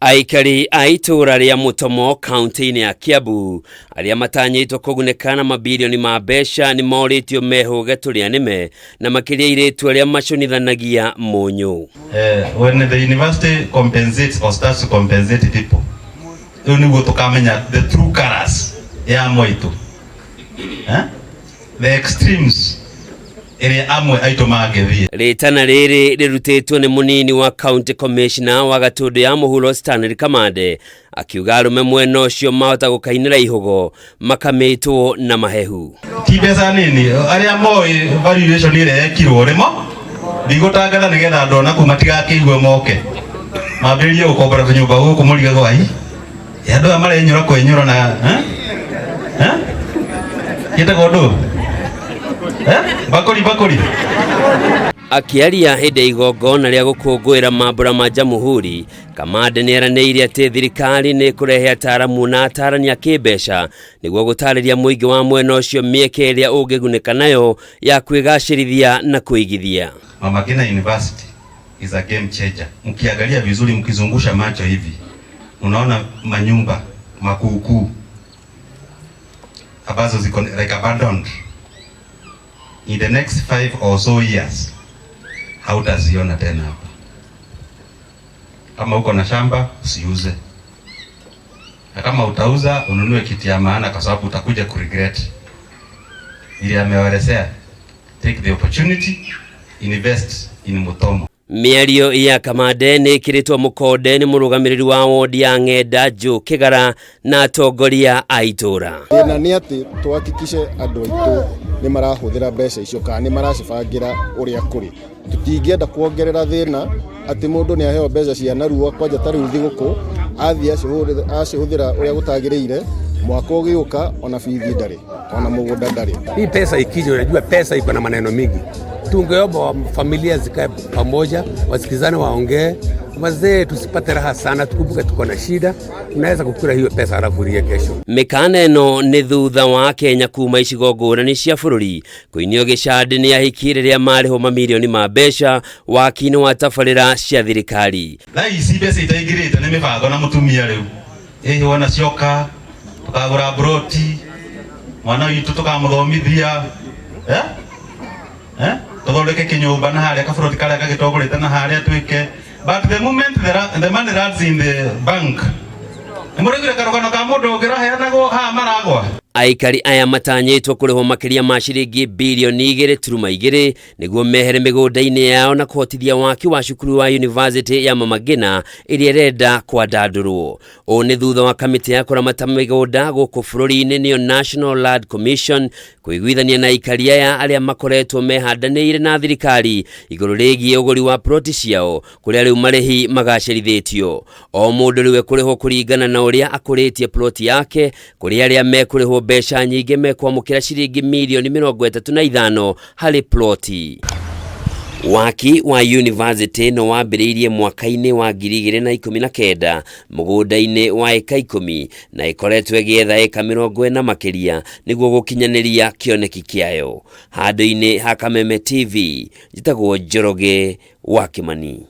Aikari a itura ria Mutomo kaunti-ini ya Kiambu aria matanyitwo kugunekana mabilioni ma mbeca ni moritio mehuge turianime na makiria iritu aria macunithanagia munyu. When the university compensates or starts to compensate people, you tukamenya the true colors ya moito. The extremes amwe aitomagethie. Ritana riri rirutitwo ni munini wa county commissioner wa Gatundu ya muhuro Stanley Kamande akiuga arume mwena ucio mahota gukainira ihugo makamitwo na mahehu. Ti mbeca nini aria moi valuation ire ekirwo rimo ndigũtangatha nigetha ndona kuma tigakiigwe moke mambĩrĩrie gũkombora nyũmba gũkũ mũriga gwai andũ aya marenyũra kwenyũra na gĩtagwo ndũ bakori akiaria hĩndĩ igongona rĩa gũkũngũĩra mambura ma Jamhuri, Kamande nĩeranĩire atĩ thirikari nĩ kũrehe ataramu na atarania kĩmbeca nĩguo gũtarĩria mũingĩ wa mwena ũcio mĩeke ĩrĩa ũngĩgunĩka nayo ya kwĩgacĩrithia na kũigithia. Mukana University is a game changer. Mkiangalia vizuri, mkizungusha macho hivi unaona manyumba makuukuu ambazo ziko like abandoned. In the next 5 or so years hautaziona tena hapa. Kama uko na shamba usiuze, na kama utauza ununue kitu ya maana, kwa sababu utakuja kuregret. Ili amewaelezea, take the opportunity, invest in Mutomo. Miario ya Kamande nĩ ĩkĩrĩtwo mũkonde nĩ mũrũgamĩrĩri wa wodi ya Ng'enda Kĩgara na atongoria a itũra. Na nĩ atĩ twahakikishe andũ aitũ nĩ marahũthĩra mbeca icio kana nĩ maracibangira ũrĩa kũrĩ. Tũtingĩenda kuongerera thĩna atĩ mũndũ nĩ aheo mbeca cia narua kwanja tarĩ thigũkũ athiĩ acihũthĩra ũrĩa gũtagĩrĩire mwaka ũgĩũka ona bithi ndarĩ ona mũgũnda ndarĩ. Hii pesa ikija, unajua pesa iko na maneno mingi. Tungeomba familia zikae pamoja, wasikizane, waongee. Wazee tusipate raha sana, tukumbuke tuko na shida. Unaweza kukura hiyo pesa halafu rie kesho. Mĩkana ĩno nĩ thutha wa Kenya kuma icigo ngũrani cia bũrũri kũinio gĩcandi nĩ ahiki rĩrĩa marĩho mamirioni ma mbeca waki-inĩ wa tabarĩra cia thirikari. Na ici mbeca itaingĩrĩte nĩ mĩbango na mũtumia rĩu wana cioka tukagũra broti mwana witũ tukamũthomithia tuthondeke kĩnyũmba na harĩa kaburoti karĩa gagĩtongorete na harĩa twĩke. But the moment the money runs in the bank, mũrĩgire karogano ka mũndũ ũngĩraheanagwo ha maragwa. Aikari aya matanyĩtwo kũrĩhwo makĩria ma ciringi bilioni 2.2 nĩguo mehere mĩgũnda-inĩ yao na kũhotithia waki wa cukuru wa university ya Mamagina ĩrĩa ĩrenda kwandandũrwo. Ũũ nĩ thutha wa kamĩtĩ ya kũramata mĩgũnda gũkũ bũrũri-inĩ nĩyo National Land Commission kũiguithania na aikari aya arĩa makoretwo mehandanĩire na thirikari igũrũ rĩgiĩ ũgũri wa ploti ciao kũrĩa rĩu marĩhi magacĩrithĩtio. O mũndũ rĩu ekũrĩhwo kũringana na ũrĩa akũrĩtie ploti yake, kũrĩa arĩa mekũrĩhwo mbeca nyingĩ mekwamũkĩra ciringi milioni 35 harĩ ploti. Waki wa university no wambĩrĩirie mwaka-inĩ wa 2019 mũgũnda-inĩ wa eka 10 na ĩkoretwo ĩgĩetha eka 40 makĩria nĩguo gũkinyanĩria kĩoneki kĩayo. Handũ-inĩ ha Kameme TV, njĩtagwo Njoroge wa Kimani.